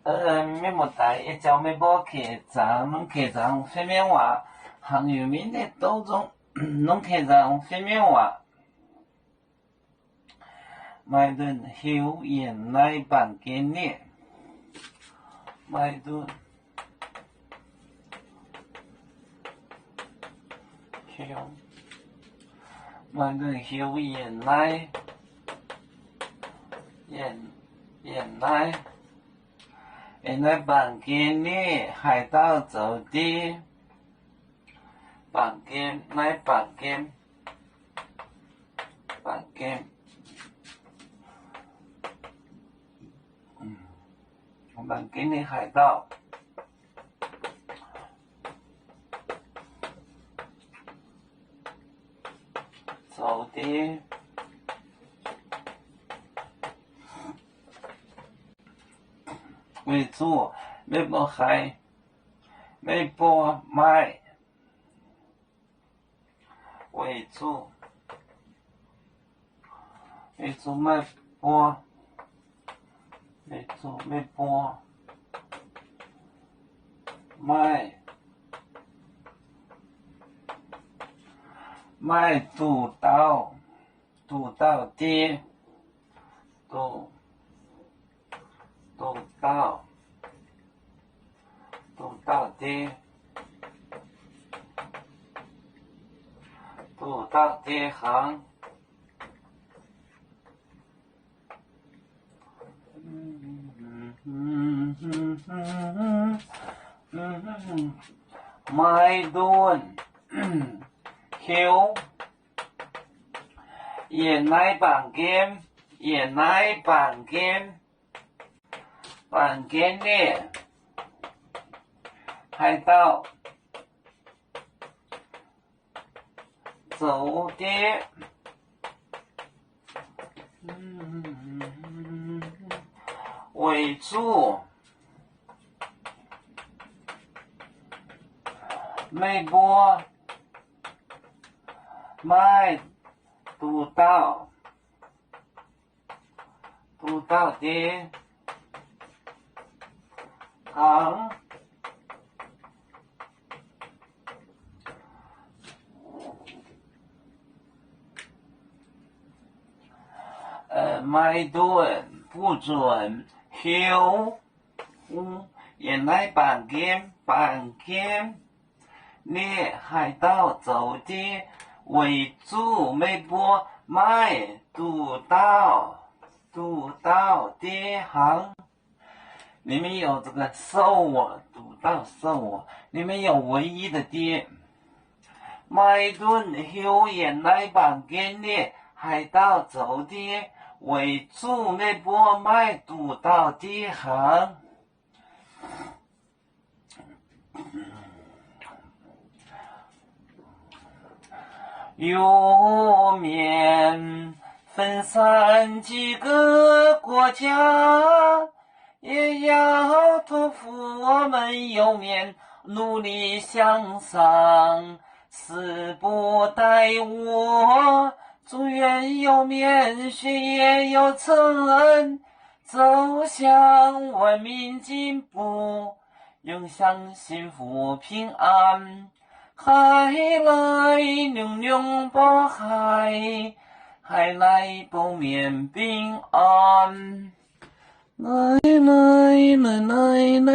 咩么大一朝咩无客栈，拢客栈方面话，行业面的当中，拢客栈方面话，买顿后原来房间里，买顿后，买顿后原来房间里海盗酒店，房间，房间里海盗酒店。为主，要不海，要不买，为主买播，要播买督导店，督导店，督导店行。买顿后原来房间里海盗酒店，为主，美国买督导店行。买顿不准后原来房间里海盗酒店为主，美国买督导店行。里面有这个督导里面有唯一的店。买顿后原来房间里海盗酒店为主，美国买督导店行。有面分散几个国家，也要托付我们有面努力向上，死不待我，祝愿有面学业有成，走向文明进步，永享幸福平安。海来永永保海，海来保面平安。来来来来来。